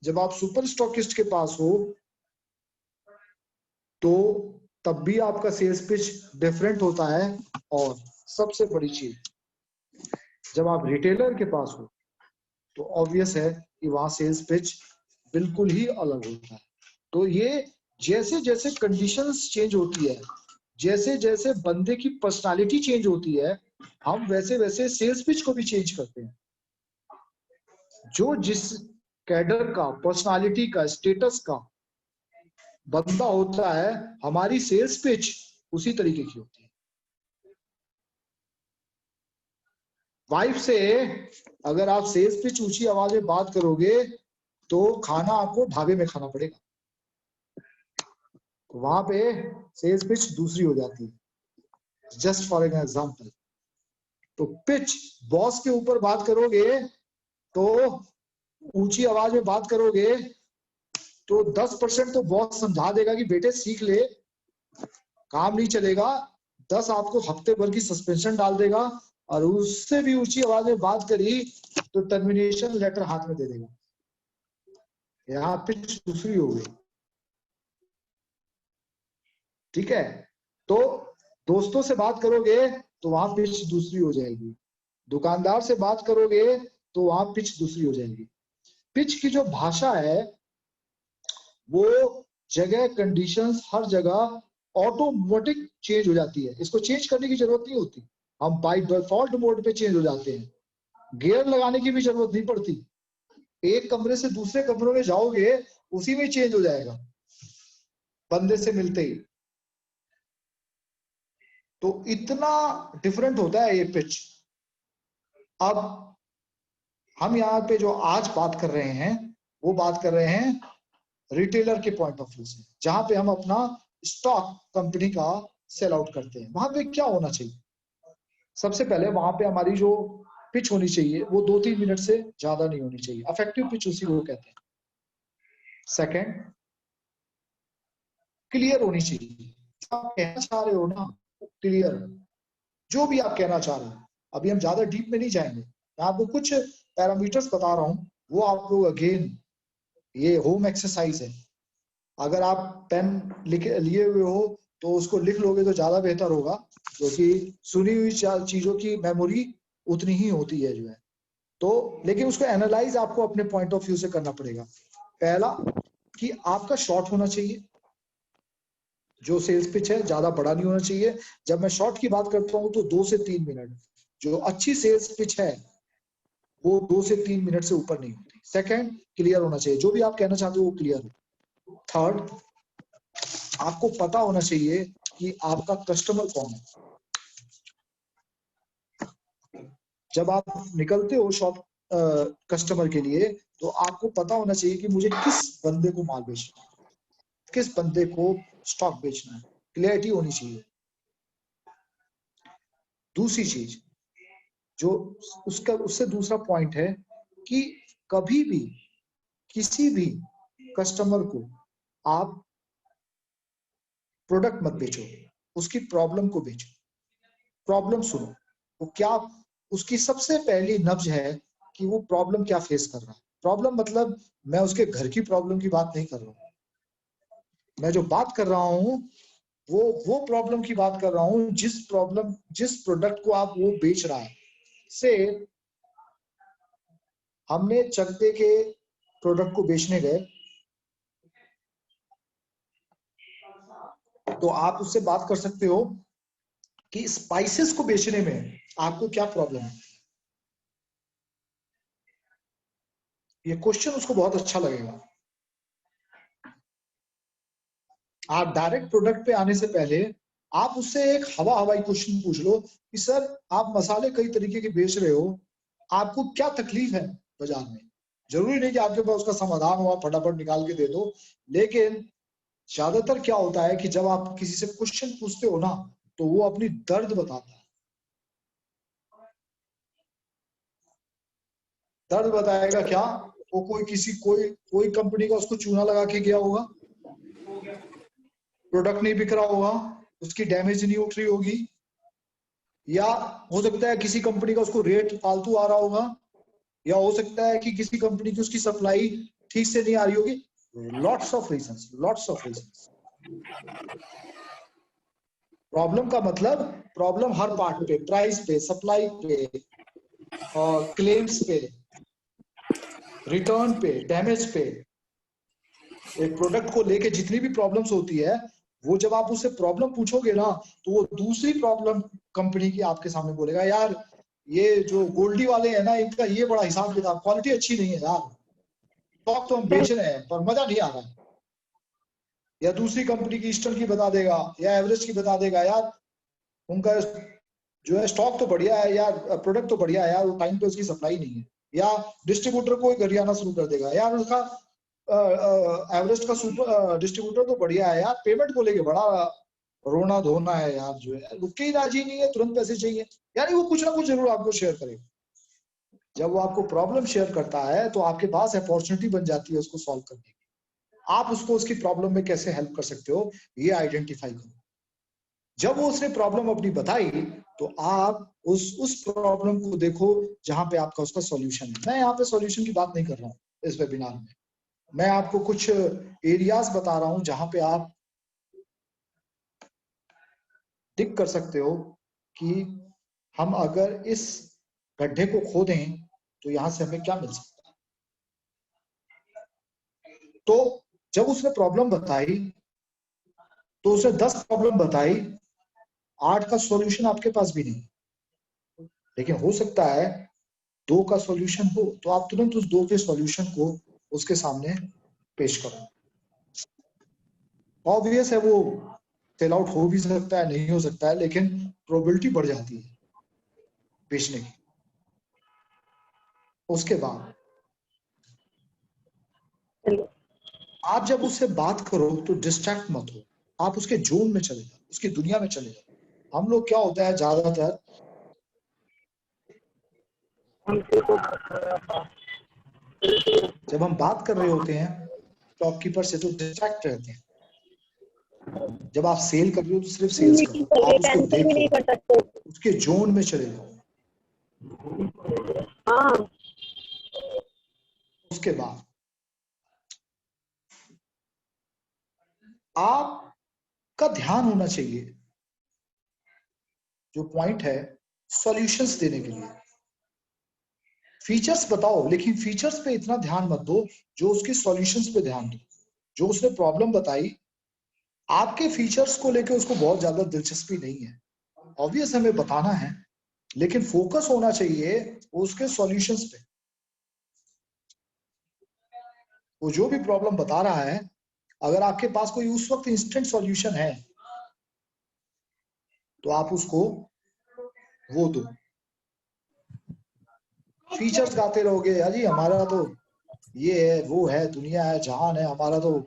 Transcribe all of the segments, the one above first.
जब आप super stockist के पास हो तो तब भी आपका सेल्स पिच डिफरेंट होता है। और सबसे बड़ी चीज, जब आप रिटेलर के पास हो तो ऑब्वियस है कि वहां सेल्स पिच बिल्कुल ही अलग होता है। तो ये जैसे जैसे कंडीशंस चेंज होती है, जैसे जैसे बंदे की पर्सनालिटी चेंज होती है, हम वैसे वैसे सेल्स पिच को भी चेंज करते हैं। जो जिस कैडर का, पर्सनालिटी का, स्टेटस का बंदा होता है, हमारी सेल्स पिच उसी तरीके की होती है। वाइफ से अगर आप सेल्स पिच ऊंची आवाज में बात करोगे तो खाना आपको ढाबे में खाना पड़ेगा, तो वहां पे सेल्स पिच दूसरी हो जाती है। जस्ट फॉर एन एग्जांपल, तो पिच बॉस के ऊपर बात करोगे तो ऊंची आवाज में बात करोगे तो 10% तो बॉस समझा देगा कि बेटे सीख ले, काम नहीं चलेगा। 10 आपको हफ्ते भर की सस्पेंशन डाल देगा, और उससे भी ऊंची आवाज में बात करी तो टर्मिनेशन लेटर हाथ में दे देगा। यहाँ पिच दूसरी हो गई, ठीक है। तो दोस्तों से बात करोगे तो वहां पिच दूसरी हो जाएगी, दुकानदार से बात करोगे तो वहां पिच दूसरी हो जाएगी। पिच की जो भाषा है वो जगह, कंडीशंस, हर जगह ऑटोमेटिक चेंज हो जाती है। इसको चेंज करने की जरूरत नहीं होती, हम बाय डिफॉल्ट मोड पे चेंज हो जाते हैं। गियर लगाने की भी जरूरत नहीं पड़ती, एक कमरे से दूसरे कमरों में जाओगे उसी में चेंज हो जाएगा बंदे से मिलते ही। तो इतना डिफरेंट होता है ये पिच। अब हम यहाँ पे जो आज बात कर रहे हैं वो बात कर रहे हैं रिटेलर के पॉइंट ऑफ व्यू से, जहां पे हम अपना स्टॉक कंपनी का सेल आउट करते हैं। वहां पे क्या होना चाहिए? सबसे पहले वहां पे हमारी जो पिच होनी चाहिए वो 2-3 मिनट से ज्यादा नहीं होनी चाहिए। इफेक्टिव पिच उसी को कहते हैं। सेकंड, क्लियर होनी चाहिए। जो आप कहना चाह रहे हो ना, क्लियर, जो भी आप कहना चाह रहे हो। अभी हम ज्यादा डीप में नहीं जाएंगे, मैं आपको कुछ पैरामीटर्स बता रहा हूँ, वो आप लोग अगेन, ये होम एक्सरसाइज है। अगर आप पेन लिए हुए हो तो उसको लिख लोगे तो ज्यादा बेहतर होगा, क्योंकि सुनी हुई चीजों की मेमोरी उतनी ही होती है जो है। तो लेकिन उसको एनालाइज आपको अपने पॉइंट ऑफ व्यू से करना पड़ेगा। पहला कि आपका शॉर्ट होना चाहिए, जो सेल्स पिच है ज्यादा बड़ा नहीं होना चाहिए। जब मैं शॉर्ट की बात करता हूं तो 2 से 3 मिनट, जो अच्छी सेल्स पिच है वो 2 से 3 मिनट से ऊपर नहीं होती। सेकंड, क्लियर होना चाहिए, जो भी आप कहना चाहते हो वो क्लियर हो। थर्ड, आपको पता होना चाहिए कि आपका कस्टमर कौन है। जब आप निकलते हो शॉप कस्टमर के लिए तो आपको पता होना चाहिए कि मुझे किस बंदे को माल बेचना है, किस बंदे को स्टॉक बेचना है। क्लियरिटी होनी चाहिए। दूसरी चीज जो उससे दूसरा पॉइंट है कि कभी भी किसी भी कस्टमर को आप प्रोडक्ट मत बेचो, उसकी प्रॉब्लम को बेचो। प्रॉब्लम सुनो, वो क्या, उसकी सबसे पहली नब्ज है कि वो प्रॉब्लम क्या फेस कर रहा है। प्रॉब्लम मतलब मैं उसके घर की प्रॉब्लम की बात नहीं कर रहा हूँ, मैं जो बात कर रहा हूँ वो प्रॉब्लम की बात कर रहा हूँ। जिस प्रोडक्ट को आप वो बेच रहा है, से हमने चकते के प्रोडक्ट को बेचने गए तो आप उससे बात कर सकते हो कि स्पाइसेस को बेचने में आपको क्या प्रॉब्लम है। ये क्वेश्चन उसको बहुत अच्छा लगेगा। आप डायरेक्ट प्रोडक्ट पे आने से पहले आप उससे एक हवाई क्वेश्चन पूछ लो कि सर आप मसाले कई तरीके के बेच रहे हो, आपको क्या तकलीफ है बाजार में। जरूरी नहीं कि आपके पास उसका समाधान हो, आप फटाफट निकाल के दे दो, लेकिन ज्यादातर क्या होता है कि जब आप किसी से क्वेश्चन पूछते हो ना तो वो अपनी दर्द बताता है। दर्द बताएगा क्या? वो कोई कंपनी का उसको चूना लगा के गया होगा, प्रोडक्ट नहीं बिक रहा होगा, उसकी डैमेज नहीं उठ रही होगी, या हो सकता है किसी कंपनी का उसको रेट फालतू आ रहा होगा, या हो सकता है कि किसी कंपनी की उसकी सप्लाई ठीक से नहीं आ रही होगी, lots of reasons, lots of reasons. Problem का मतलब प्रॉब्लम हर पार्ट पे, प्राइस पे, सप्लाई पे, और क्लेम्स पे, रिटर्न पे, डैमेज पे। एक प्रोडक्ट को लेके जितनी भी प्रॉब्लम्स होती है, वो जब आप उससे प्रॉब्लम पूछोगे ना, तो वो दूसरी प्रॉब्लम कंपनी की आपके सामने बोलेगा, यार ये जो गोल्डी वाले हैं ना, इनका ये बड़ा हिसाब किताब, क्वालिटी अच्छी नहीं है यार, स्टॉक तो हम बेच रहे हैं पर मजा नहीं आ रहा है। या दूसरी कंपनी की ईस्टर्न की बता देगा, या एवरेज की बता देगा, यार उनका जो है स्टॉक तो बढ़िया है यार, प्रोडक्ट तो बढ़िया है यार, वो टाइम पे उसकी सप्लाई नहीं है। या डिस्ट्रीब्यूटर को गरियाना शुरू कर देगा, यार उसका एवरेस्ट का सुपर डिस्ट्रीब्यूटर तो बढ़िया है यार, पेमेंट को लेके बड़ा रोना धोना है यार, जो है रुक के ही राजी नहीं है, तुरंत पैसे चाहिए। यानी वो कुछ ना कुछ जरूर आपको शेयर करेगा। जब वो आपको प्रॉब्लम शेयर करता है तो आपके पास अपॉर्चुनिटी बन जाती है उसको सॉल्व करने की। आप उसको उसकी प्रॉब्लम में कैसे हेल्प कर सकते हो, ये आइडेंटिफाई करो। जब वो उसने प्रॉब्लम अपनी बताई, तो आप उस प्रॉब्लम को देखो जहां पे आपका उसका सॉल्यूशन है। मैं यहाँ पे सॉल्यूशन की बात नहीं कर रहा हूँ इस वेबिनार में, मैं आपको कुछ एरियाज बता रहा हूं जहां पे आप टिक कर सकते हो कि हम अगर इस गड्ढे को खोदें तो यहां से हमें क्या मिल सकता है। तो जब उसने प्रॉब्लम बताई, तो उसने 10 प्रॉब्लम बताई, 8 का सॉल्यूशन आपके पास भी नहीं, लेकिन हो सकता है 2 का सॉल्यूशन हो, तो आप तुरंत उस 2 के सॉल्यूशन को उसके सामने पेश करो। ऑब्वियस है वो सेल आउट हो भी सकता है, नहीं हो सकता है, लेकिन प्रोबेबिलिटी बढ़ जाती है बेचने की। उसके बाद आप जब उससे बात करो तो डिस्ट्रैक्ट मत हो, आप उसके जोन में चले जाओ, उसकी दुनिया में चले जाओ। हम लोग क्या होता है ज्यादातर, जब हम बात कर रहे होते हैं शॉपकीपर से तो डिस्ट्रैक्ट रहते हैं। जब आप सेल कर रहे हो तो सिर्फ सेल्स करो, आप उसको देखो, उसके जोन में चले जाओ। उसके बाद आपका ध्यान होना चाहिए, जो पॉइंट है, सॉल्यूशंस देने के लिए। फीचर्स बताओ, लेकिन फीचर्स पे इतना ध्यान मत दो जो उसके सॉल्यूशंस पे ध्यान दो। जो उसने प्रॉब्लम बताई, आपके फीचर्स को लेके उसको बहुत ज्यादा दिलचस्पी नहीं है। ऑब्वियस हमें बताना है, लेकिन फोकस होना चाहिए उसके सॉल्यूशंस पे। वो जो भी प्रॉब्लम बता रहा है, अगर आपके पास कोई उस वक्त इंस्टेंट सॉल्यूशन है, तो आप उसको वो दो। फीचर्स गाते रहोगे, अजी हमारा तो ये है, वो है, दुनिया है, जहान है, हमारा तो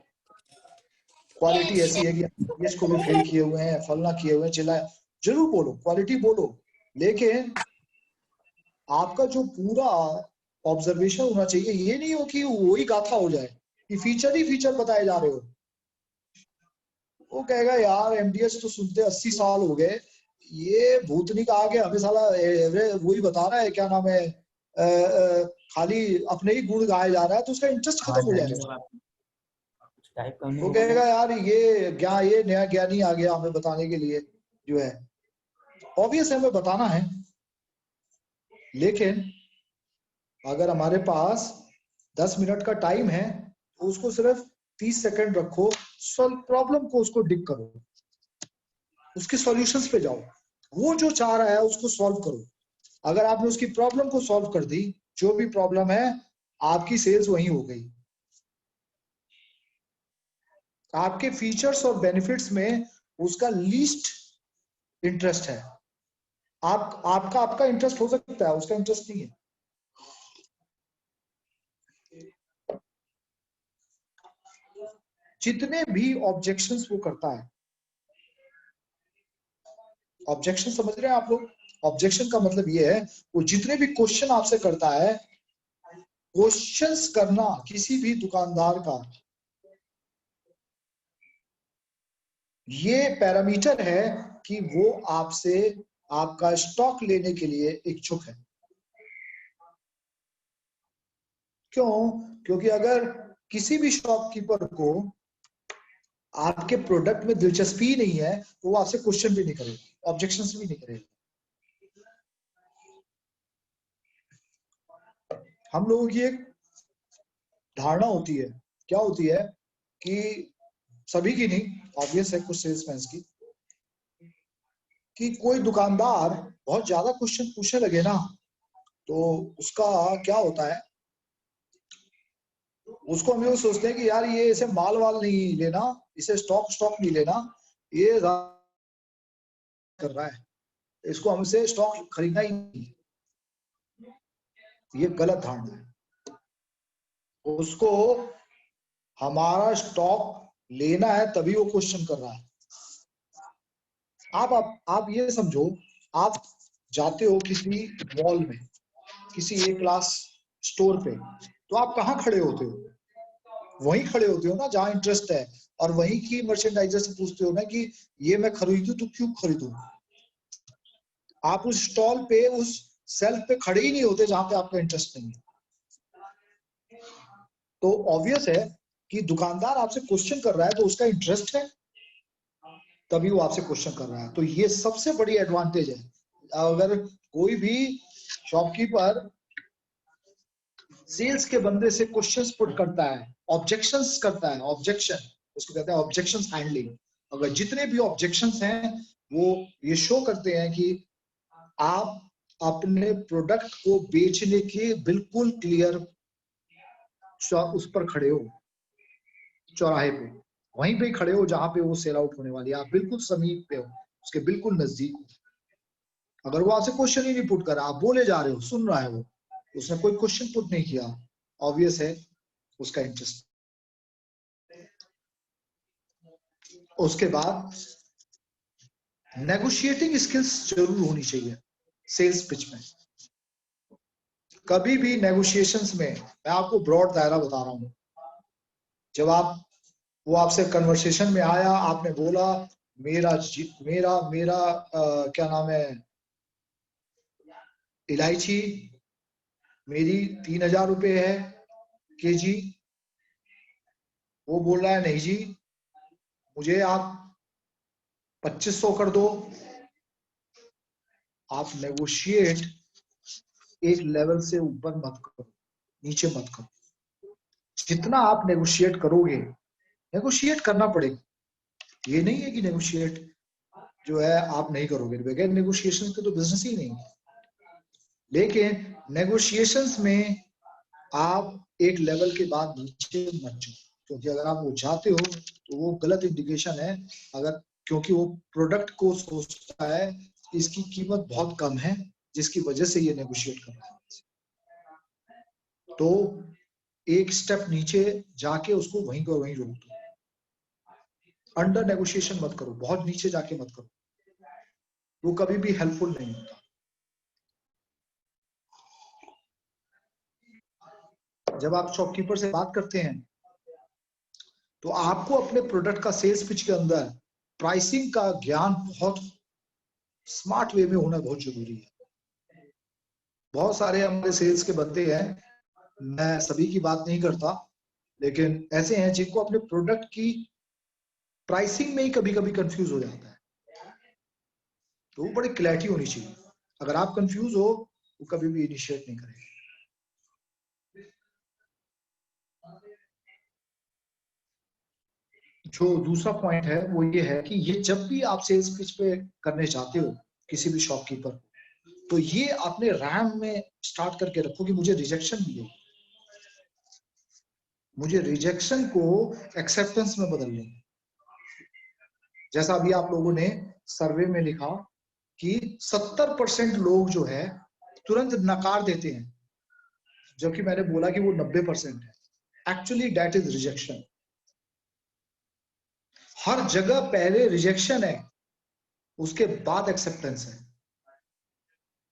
क्वालिटी ऐसी है कि इसको भी फेल किए हुए हैं, फलना किए हुए हैं, चिल्लाए। जरूर बोलो, क्वालिटी बोलो, लेकिन आपका जो पूरा ऑब्जर्वेशन होना चाहिए, ये नहीं हो कि वही गाथा हो जाए कि फीचर ही फीचर बताए जा रहे हो। वो कहेगा यार एमडीएस तो सुनते 80 साल हो गए, ये भूतनी का आगे हमें साला वही बता रहा है, क्या नाम है, खाली अपने ही गुण गाया जा रहा है, तो उसका इंटरेस्ट खत्म हो जाएगा। वो कहेगा यार ये नया ज्ञानी आ गया हमें बताने के लिए, जो है ऑब्वियस है हमें बताना है, लेकिन अगर हमारे पास 10 मिनट का टाइम है तो उसको सिर्फ 30 सेकंड रखो, सॉल्व प्रॉब्लम को, उसको डिग करो, उसके सॉल्यूशंस पे जाओ, वो जो चाह रहा है उसको सॉल्व करो। अगर आपने उसकी प्रॉब्लम को सॉल्व कर दी, जो भी प्रॉब्लम है, आपकी सेल्स वहीं हो गई। आपके फीचर्स और बेनिफिट्स में उसका लीस्ट इंटरेस्ट है। आपका इंटरेस्ट हो सकता है, उसका इंटरेस्ट नहीं है। जितने भी ऑब्जेक्शंस वो करता है, ऑब्जेक्शन समझ रहे हैं आप लोग? ऑब्जेक्शन का मतलब ये है, वो जितने भी क्वेश्चन आपसे करता है, क्वेश्चंस करना किसी भी दुकानदार का ये पैरामीटर है कि वो आपसे आपका स्टॉक लेने के लिए इच्छुक है। क्यों? क्योंकि अगर किसी भी शॉपकीपर को आपके प्रोडक्ट में दिलचस्पी नहीं है तो वो आपसे क्वेश्चन भी नहीं करेगा, ऑब्जेक्शंस भी नहीं करेगा। हम लोगों की एक धारणा होती है, क्या होती है कि सभी की नहीं, ऑब्वियस है कुछ सेल्समैन की, कि कोई दुकानदार बहुत ज्यादा क्वेश्चन पूछने लगे ना तो उसका क्या होता है, उसको हम लोग सोचते हैं कि यार ये इसे माल वाल नहीं लेना, इसे स्टॉक नहीं लेना, ये कर रहा है, इसको हमसे स्टॉक खरीदना ही नहीं। ये गलत धारणा है। उसको हमारा स्टॉक लेना है तभी वो क्वेश्चन कर रहा है। आप ये समझो, आप जाते हो किसी मॉल में, किसी ए क्लास स्टोर पे, तो आप कहाँ खड़े होते हो? वहीं खड़े होते हो ना जहाँ इंटरेस्ट है, और वहीं की मर्चेंडाइजर से पूछते हो ना कि ये मैं खरीदूं तो क्यों खरीदूं। आप उस स्टॉल पे, उस सेल्फ पे खड़े ही नहीं होते जहां पे आपका इंटरेस्ट नहीं है। तो ऑब्वियस है कि दुकानदार आपसे क्वेश्चन कर रहा है तो उसका इंटरेस्ट है, तभी वो आपसे क्वेश्चन कर रहा है। तो ये सबसे बड़ी एडवांटेज है। अगर कोई भी शॉपकीपर सेल्स के बंदे से क्वेश्चंस पुट करता है, ऑब्जेक्शंस करता है, ऑब्जेक्शन उसको कहते हैं ऑब्जेक्शंस हैंडलिंग, अगर जितने भी ऑब्जेक्शंस हैं वो ये शो करते हैं कि आप अपने प्रोडक्ट को बेचने के बिल्कुल क्लियर उस पर खड़े हो, चौराहे पे, वहीं पे खड़े हो जहां पे वो सेल आउट होने वाली है, आप बिल्कुल समीप पे हो, उसके बिल्कुल नजदीक हो। अगर वो आपसे क्वेश्चन ही नहीं पुट कर रहा, आप बोले जा रहे हो, सुन रहा है वो, उसने कोई क्वेश्चन पुट नहीं किया, ऑब्वियस है उसका इंटरेस्ट। उसके बाद नेगोशिएटिंग स्किल्स जरूर होनी चाहिए सेल्स पिच में। कभी भी नेगोशिएशंस में, मैं आपको ब्रॉड दायरा बता रहा हूं, जब वो आपसे कन्वर्सेशन में आया, आपने बोला मेरा मेरा मेरा क्या नाम है, इलायची मेरी 3,000 रुपए है केजी, वो बोल रहा है नहीं जी मुझे आप 2,500 कर दो। आप नेगोशिएट एक लेवल से ऊपर मत करो, नीचे मत करो। जितना आप नेगोशिएट करोगे, नेगोशिएट करना पड़ेगा, ये नहीं है कि नेगोशिएट जो है आप नहीं करोगे, बगैर नेगोशिएशन के तो बिजनेस ही नहीं है। लेकिन नेगोशिएशंस में आप एक लेवल के बाद नीचे मत जाओ, क्योंकि अगर आप वो जाते हो तो वो गलत इंडिकेशन है। अगर, क्योंकि वो प्रोडक्ट को सोचता है इसकी कीमत बहुत कम है जिसकी वजह से ये नेगोशिएट कर रहा है, तो एक स्टेप नीचे जाके उसको वहीं को वहीं रोक दो। अंडर नेगोशिएशन मत करो, बहुत नीचे जाके मत करो, वो कभी भी हेल्पफुल नहीं होता। जब आप शॉपकीपर से बात करते हैं तो आपको अपने प्रोडक्ट का सेल्स पिच के अंदर प्राइसिंग का ज्ञान बहुत स्मार्ट वे में होना बहुत जरूरी है। बहुत सारे हमारे सेल्स के बंदे हैं, मैं सभी की बात नहीं करता, लेकिन ऐसे हैं जिनको अपने प्रोडक्ट की प्राइसिंग में ही कभी कभी कंफ्यूज हो जाता है, तो वो बड़ी क्लैरिटी होनी चाहिए। अगर आप कंफ्यूज हो वो कभी भी इनिशिएट नहीं करेंगे। जो दूसरा पॉइंट है वो ये है कि ये जब भी आप सेल्स पिच पे करने जाते हो किसी भी शॉपकीपर, तो ये अपने रैम में स्टार्ट करके रखो कि मुझे रिजेक्शन मिले, मुझे रिजेक्शन को एक्सेप्टेंस में बदलना। जैसा अभी आप लोगों ने सर्वे में लिखा कि 70% लोग जो है तुरंत नकार देते हैं, जबकि मैंने बोला कि वो 90% है। Actually that is rejection. हर जगह पहले रिजेक्शन है, उसके बाद एक्सेप्टेंस है।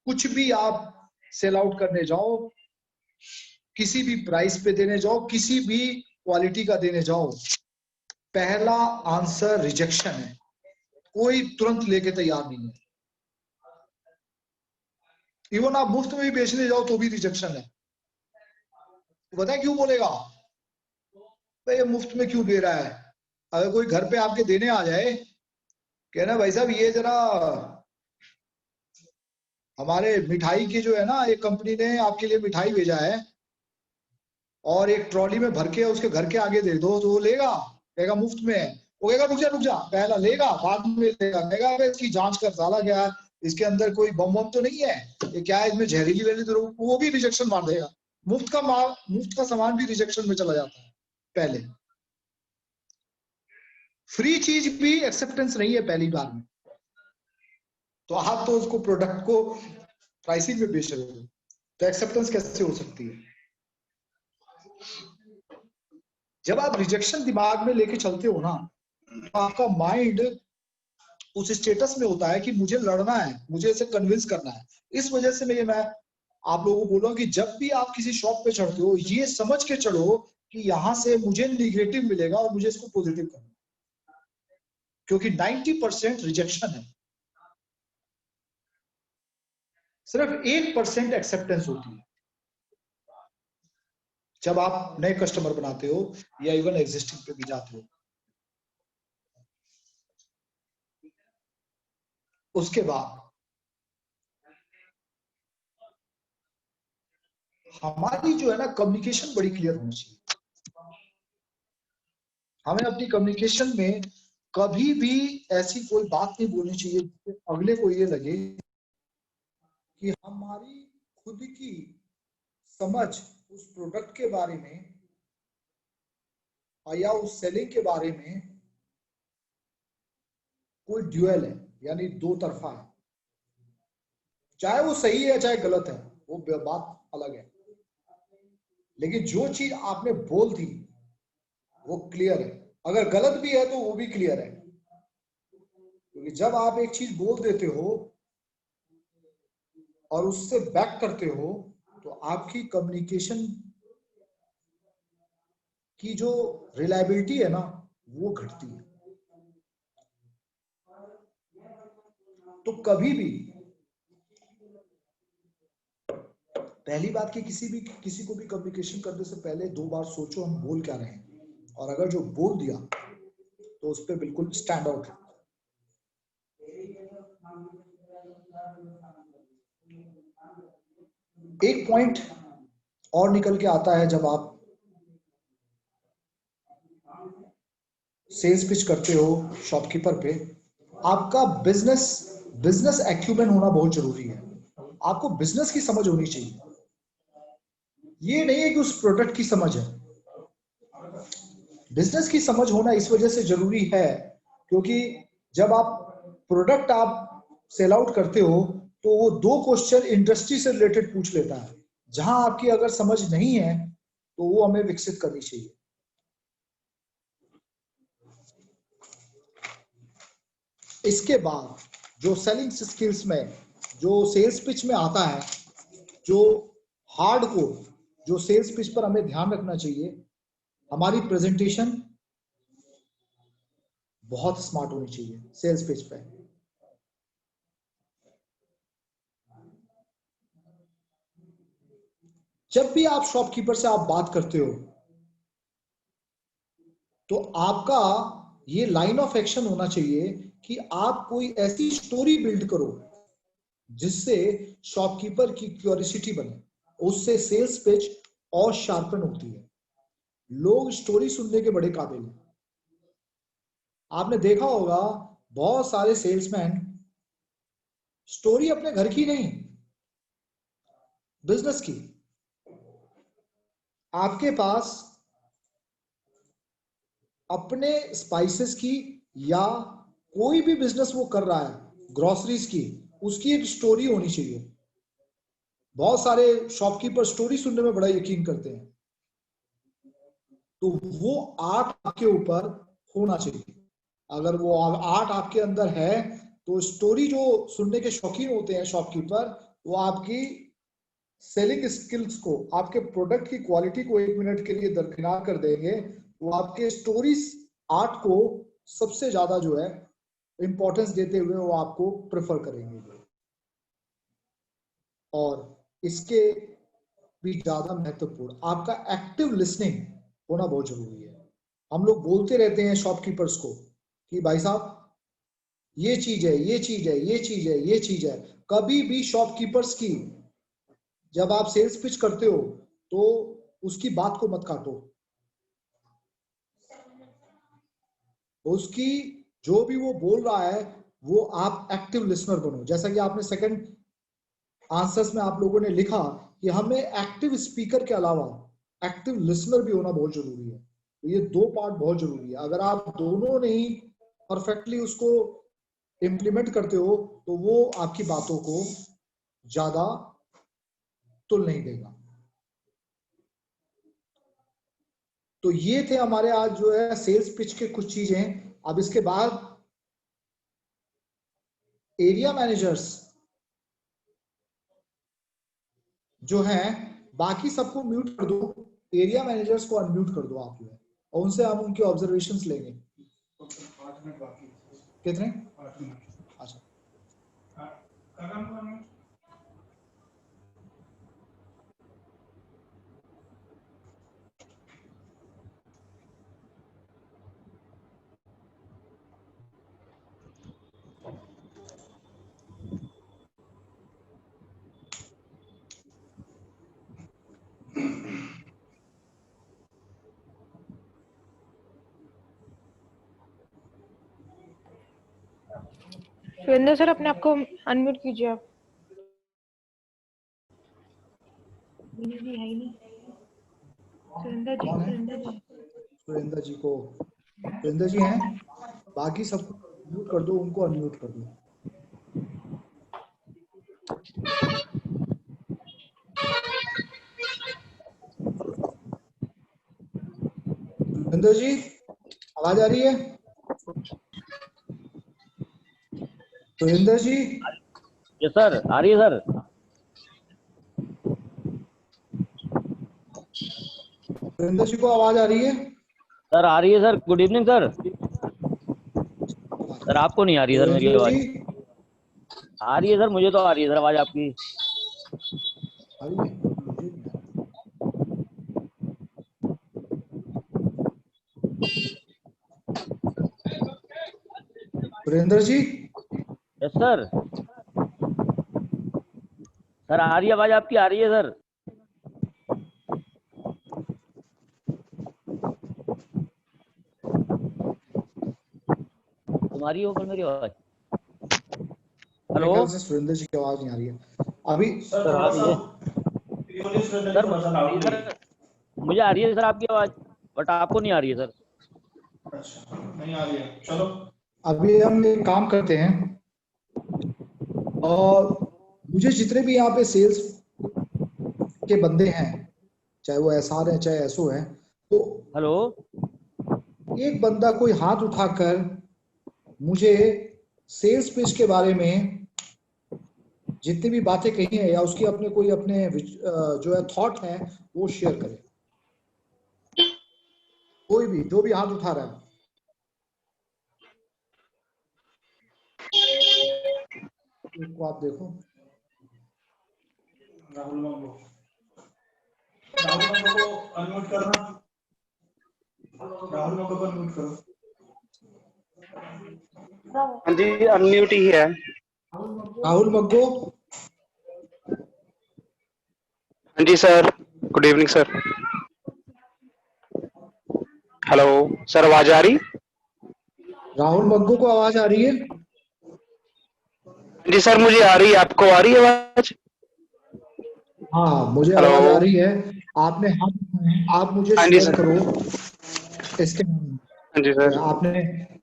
कुछ भी आप सेल आउट करने जाओ, किसी भी प्राइस पे देने जाओ, किसी भी क्वालिटी का देने जाओ, पहला आंसर रिजेक्शन है, कोई तुरंत लेके तैयार नहीं है। इवन आप मुफ्त में भी बेचने जाओ तो भी रिजेक्शन है। पता है क्यों बोलेगा? भाई ये मुफ्त में क्यों दे रहा है। अगर कोई घर पे आपके देने आ जाए, कहना भाई साहब ये जरा हमारे मिठाई की जो है ना, एक कंपनी ने आपके लिए मिठाई भेजा है और एक ट्रॉली में भर के उसके घर के आगे दे दो, तो वो लेगा, कहेगा मुफ्त में है। वो कहेगा रुक जा, पहला लेगा बाद में लेगा, कहेगा अबे इसकी जांच कर साला, क्या इसके अंदर कोई बम बम तो नहीं है, ये क्या है इसमें जहरीली वहरीली तो, वो भी रिजेक्शन मार देगा। मुफ्त का सामान भी रिजेक्शन में चला जाता है पहले। फ्री चीज भी एक्सेप्टेंस नहीं है पहली बार में, तो आप तो उसको प्रोडक्ट को प्राइसिंग में बेच रहे हो, तो एक्सेप्टेंस कैसे हो सकती है। जब आप रिजेक्शन दिमाग में लेके चलते हो ना, तो आपका माइंड उस स्टेटस में होता है कि मुझे लड़ना है, मुझे इसे कन्विंस करना है। इस वजह से मैं आप लोगों को बोल रहा हूं कि जब भी आप किसी शॉप पे चढ़ते हो, ये समझ के चढ़ो कि यहां से मुझे निगेटिव मिलेगा और मुझे इसको पॉजिटिव करना, क्योंकि 90% रिजेक्शन है, सिर्फ 1% एक्सेप्टेंस होती है जब आप नए कस्टमर बनाते हो या इवन एग्जिस्टिंग पे भी जाते हो। उसके बाद हमारी जो है ना कम्युनिकेशन बड़ी क्लियर होनी चाहिए। हमें अपनी कम्युनिकेशन में कभी भी ऐसी कोई बात नहीं बोलनी चाहिए जिससे अगले को ये लगे कि हमारी खुद की समझ उस प्रोडक्ट के बारे में या उस सेलिंग के बारे में कोई ड्यूअल है, यानी दो तरफा है, चाहे वो सही है चाहे गलत है, वो बात अलग है, लेकिन जो चीज आपने बोल दी वो क्लियर है। अगर गलत भी है तो वो भी क्लियर है, क्योंकि जब आप एक चीज बोल देते हो और उससे बैक करते हो, तो आपकी कम्युनिकेशन की जो रिलायबिलिटी है ना, वो घटती है। तो कभी भी पहली बात कि किसी को भी कम्युनिकेशन करने से पहले 2 बार सोचो हम बोल क्या रहे हैं, और अगर जो बोल दिया तो उस पर बिल्कुल स्टैंड आउट। एक पॉइंट और निकल के आता है जब आप सेल्स पिच करते हो शॉपकीपर पे, आपका बिजनेस एक्यूमेन होना बहुत जरूरी है। आपको बिजनेस की समझ होनी चाहिए, ये नहीं है कि उस प्रोडक्ट की समझ है। बिजनेस की समझ होना इस वजह से जरूरी है क्योंकि जब आप प्रोडक्ट आप सेल आउट करते हो तो वो 2 क्वेश्चन इंडस्ट्री से रिलेटेड पूछ लेता है, जहां आपकी अगर समझ नहीं है तो वो हमें विकसित करनी चाहिए। इसके बाद जो सेलिंग स्किल्स में, जो सेल्स पिच में आता है, जो हार्ड को, जो सेल्स पिच पर हमें ध्यान रखना चाहिए, हमारी प्रेजेंटेशन बहुत स्मार्ट होनी चाहिए सेल्स पिच पे। जब भी आप शॉपकीपर से आप बात करते हो तो आपका ये लाइन ऑफ एक्शन होना चाहिए कि आप कोई ऐसी स्टोरी बिल्ड करो जिससे शॉपकीपर की क्यूरियोसिटी बने, उससे सेल्स पिच और शार्पन होती है। लोग स्टोरी सुनने के बड़े काबिल हैं। आपने देखा होगा बहुत सारे सेल्समैन स्टोरी अपने घर की नहीं, बिजनेस की। आपके पास अपने स्पाइसेस की या कोई भी बिजनेस वो कर रहा है ग्रोसरीज की, उसकी एक स्टोरी होनी चाहिए। बहुत सारे शॉपकीपर स्टोरी सुनने में बड़ा यकीन करते हैं, तो वो आर्ट आपके ऊपर होना चाहिए। अगर वो आर्ट आपके अंदर है तो स्टोरी जो सुनने के शौकीन होते हैं शॉपकीपर, वो आपकी सेलिंग स्किल्स को, आपके प्रोडक्ट की क्वालिटी को 1 मिनट के लिए दरकिनार कर देंगे। वो आपके स्टोरीज आर्ट को सबसे ज्यादा जो है इंपॉर्टेंस देते हुए वो आपको प्रेफर करेंगे। और इसके भी ज्यादा महत्वपूर्ण आपका एक्टिव लिसनिंग होना बहुत जरूरी है। हम लोग बोलते रहते हैं शॉपकीपर्स को कि भाई साहब ये चीज है, ये चीज है, ये चीज है, ये चीज है। कभी भी शॉपकीपर्स की जब आप सेल्स पिच करते हो तो उसकी बात को मत काटो, उसकी जो भी वो बोल रहा है वो आप एक्टिव लिसनर बनो। जैसा कि आपने सेकंड आंसर्स में आप लोगों ने लिखा कि हमें एक्टिव स्पीकर के अलावा एक्टिव लिसनर भी होना बहुत जरूरी है। तो ये दो पार्ट बहुत जरूरी है। अगर आप दोनों नहीं परफेक्टली उसको इम्प्लीमेंट करते हो तो वो आपकी बातों को ज्यादा तुल नहीं देगा। तो ये थे हमारे आज जो है सेल्स पिच के कुछ चीजें। अब इसके बाद एरिया मैनेजर्स जो हैं, बाकी सबको म्यूट कर दो, एरिया मैनेजर्स को अनम्यूट कर दो आप जो है, और उनसे हम उनके ऑब्जर्वेशंस लेंगे। 8 मिनट बाकी। कितने? 8 मिनट। अच्छा, सुरेंद्र सर अपने आप को अनम्यूट कीजिए आप। सुरेंद्र जी, सुरेंद्र जी को, सुरेंद्र जी हैं, बाकी सबको म्यूट कर दो, उनको अनम्यूट कर दो। सुरेंद्र जी आवाज आ रही है? सुरेंद्र जी? यस सर, आ रही है सर। सुरेंद्र जी को आवाज आ रही है? सर आ रही है sir. Good evening sir. Sir आपको नहीं आ रही सर मेरी आवाज? आ रही है सर, मुझे तो आ रही है सर आवाज आपकी। आ रही है? मुझे नहीं आ रही। Surendra ji? Yes sir. Sir आ रही है आवाज आपकी, आ रही है सर। तुम्हारी हो पर मेरी आवाज? हेलो से सुरेंद्र जी की आवाज नहीं आ रही है अभी। सर आ रही है सर, मुझे आ रही है सर आपकी आवाज, बट आपको नहीं आ रही है सर। अच्छा, नहीं आ रही है, चलो अभी हम एक काम करते हैं, और मुझे जितने भी यहाँ पे सेल्स के बंदे हैं, चाहे वो एसआर है चाहे एसओ है, तो हेलो, एक बंदा कोई हाथ उठाकर मुझे सेल्स पिच के बारे में जितनी भी बातें कही है या उसकी अपने कोई अपने जो है थॉट है वो शेयर करे। कोई भी जो भी हाथ उठा रहा है, इसको आप देखो। राहुल मंगो को अनम्यूट करना, राहुल मंगो को अनम्यूट करो। हाँ जी, अनम्यूट ही है। राहुल मग्गो। हाँ जी sir, good evening sir. Hello sir, आवाज आ रही? राहुल मग्गो को आवाज आ रही है? जी सर, मुझे आ रही है। आपको आ रही है आवाज? हाँ मुझे हेलो। आवाज आ रही है। आपने हाथ उठाए हैं, आप मुझे हाँ जी शेयर सर। करो इसके बारे में। हाँ जी सर। आपने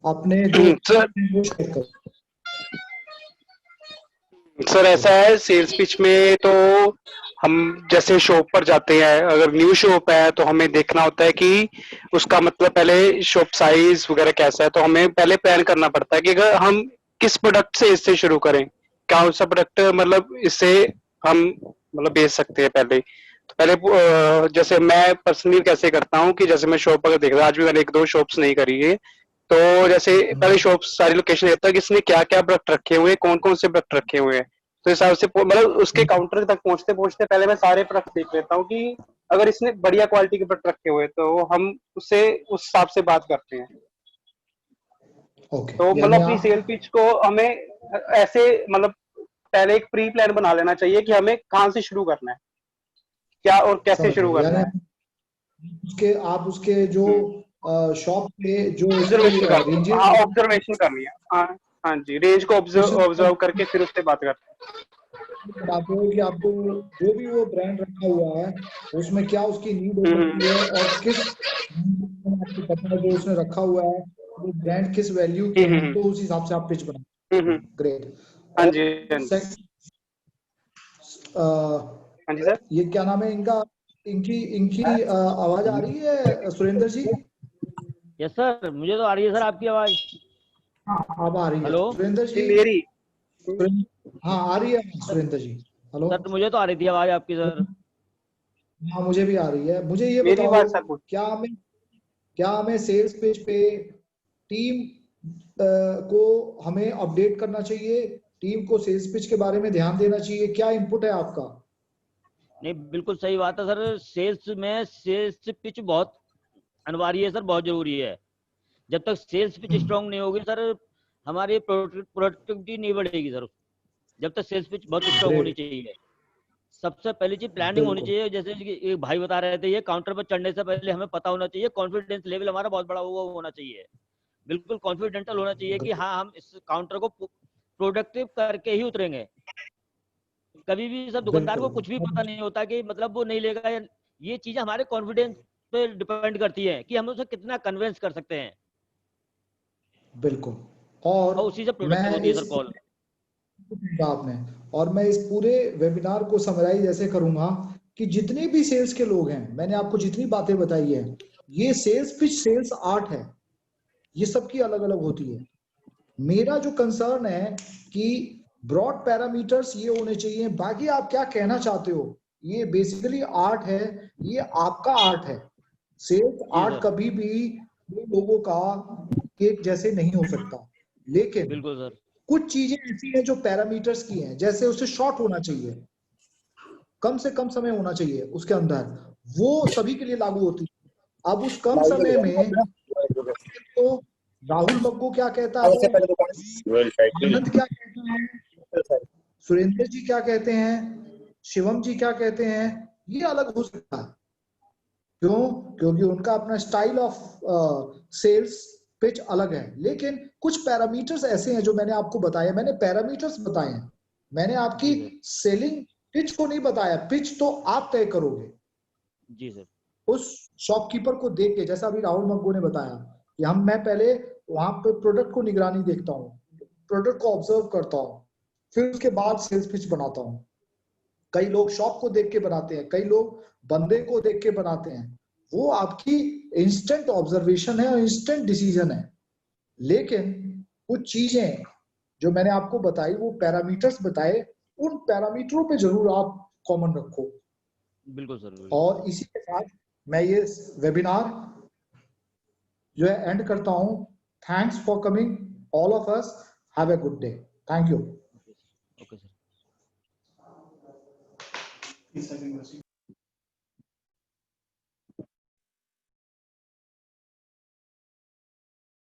अपने जो सर वो शेयर करो। सर ऐसा है, सेल्स पिच में तो हम जैसे शॉप पर जाते हैं, अगर न्यू शॉप है तो हमें देखना होता है कि उसका मतलब पहले शॉप साइज वगैरह कैसा है, तो हमें पहले प्लान करना पड़ता है कि अगर हम किस प्रोडक्ट से इससे शुरू करें, कौन सा प्रोडक्ट मतलब इससे हम मतलब बेच सकते हैं पहले। तो पहले जैसे मैं पर्सनली कैसे करता हूँ कि जैसे मैं शॉप अगर देख रहा, आज भी मैंने 1-2 शॉप्स नहीं करी है, तो जैसे पहले शॉप सारी लोकेशन देखता है कि इसने क्या क्या प्रोडक्ट रखे हुए हैं, कौन कौन से प्रोडक्ट रखे हुए हैं। तो हिसाब से मतलब उसके काउंटर तक पहुंचते पहुंचते पहले मैं सारे प्रोडक्ट देख लेता हूँ कि अगर इसने बढ़िया क्वालिटी के प्रोडक्ट रखे हुए तो हम उससे उस हिसाब से बात करते हैं। ओके, तो यानी मतलब अपनी आप सेल पिच को हमें ऐसे मतलब पहले एक प्री प्लान बना लेना चाहिए कि हमें कहाँ से शुरू करना है, क्या और कैसे समझ शुरू गए, करना यानी है। आप उसके जो शॉप पे जो ऑब्जर्वेशन उसकी कर, रेंजेस, हाँ ऑब्जर्वेशन करनी है, हाँ हाँ जी, रेंज को ऑब्जर्व करके फिर उससे बात करते हैं। बताते हो कि आपको जो भी वो ब्रांड रखा हुआ है उसमें क्या उसकी नीड हो सकती है और किस आपको पता है जो उसने रखा हुआ है वो ब्रांड किस वैल्यू के हैं, तो उस हिसाब से आप पिच बनाते। ग्रेट। हाँ और जी हाँ जी हाँ जी सर। ये क्या नाम है इनका, इनकी इनकी आवाज आ रही है सुरेंद्र जी? यस सर, मुझे तो आ रही है सर आपकी आवाज। हाँ, अब आ रही है हेलो सुरेंद्र जी। मेरी हाँ, आ रही है सुरेंद्र जी। हेलो। सर, मुझे तो आ रही थी आवाज आपकी सर। हाँ, मुझे भी आ रही है। मुझे ये मेरी बताओ, बात सर पूछ। क्या हमें सेल्स पेज पे टीम को हमें अपडेट करना चाहिए, टीम को सेल्स पिच के बारे में ध्यान देना चाहिए, क्या इनपुट है आपका? नहीं, बिल्कुल सही बात है सर। सेल्स में सेल्स पिच बहुत अनिवार्य है सर, बहुत जरूरी है। जब तक सेल्स पिच स्ट्रांग नहीं होगी सर, हमारी प्रोडक्टिविटी नहीं बढ़ेगी सर। जब तक सेल्स पिच बहुत स्ट्रांग होनी ग्रेट, चाहिए। सबसे पहली चीज प्लानिंग होनी बिल्कुल चाहिए। जैसे कि एक भाई बता रहे थे, ये काउंटर पर चढ़ने से पहले हमें पता होना चाहिए, कॉन्फिडेंस लेवल हमारा बहुत बड़ा होना चाहिए। बिल्कुल कॉन्फिडेंटल होना चाहिए कि हाँ, हम इस काउंटर को प्रोडक्टिव करके ही उतरेंगे। कभी भी सब दुकानदार को बिल्कुल कुछ भी पता नहीं होता कि मतलब वो नहीं लेगा, या ये चीजें हमारे कॉन्फिडेंस पे डिपेंड करती है कि हम उसे कितना कन्विंस कर सकते हैं, बिल्कुल। और और उसी से प्रोडक्टिव मैं होती है सर इस कॉल। आपने और मैं इस पूरे वेबिनार को समराइज ऐसे करूंगा कि जितने भी सेल्स के लोग हैं, मैंने आपको जितनी बातें बताई है, ये सेल्स पिच सेल्स आर्ट है, ये सबकी अलग अलग होती है। मेरा जो कंसर्न है कि ब्रॉड पैरामीटर्स ये होने चाहिए, बाकी आप क्या कहना चाहते हो ये बेसिकली आर्ट है, ये आपका आर्ट है। सेल्स जी आर्ट सर, कभी भी दो लोगों का एक जैसे नहीं हो सकता, लेकिन बिल्कुल सर। कुछ चीजें ऐसी हैं जो पैरामीटर्स की हैं, जैसे उसे शॉर्ट होना चाहिए, कम से कम समय होना चाहिए उसके अंदर, वो सभी के लिए लागू होती है। अब उस कम समय में तो राहुल मग्गू क्या कहता है, आनंद क्या कहता है, सुरेंद्र जी क्या कहते हैं, शिवम जी क्या कहते हैं, ये अलग हो सकता है। क्यों? क्योंकि उनका अपना स्टाइल ऑफ सेल्स पिच अलग है, लेकिन कुछ पैरामीटर्स ऐसे हैं जो मैंने आपको बताया, मैंने पैरामीटर्स बताए हैं, मैंने आपकी जी सर। सेलिंग पिच को नहीं बताया। पिच तो आप तय करोगे जी सर। उस शॉपकीपर को देख के, जैसा अभी राहुल मग्गू ने बताया कि मैं पहले वहां पे प्रोडक्ट को निगरानी देखता हूँ, प्रोडक्ट को ऑब्जर्व करता हूँ, फिर उसके बाद सेल्स पिच बनाता हूँ। कई लोग शॉप को देख के बनाते हैं, कई लोग बंदे को देख के बनाते हैं, वो आपकी इंस्टेंट ऑब्जर्वेशन है और इंस्टेंट डिसीजन है। लेकिन कुछ चीजें जो मैंने आपको बताई, वो पैरामीटर्स बताए, उन पैरामीटरों पे जरूर आप कॉमन रखो। बिल्कुल सर, बिल्कुल। और इसी के साथ मैं ये वेबिनार जो है एंड करता हूं। Thanks for coming all of us, have a good day, thank you. Okay sir.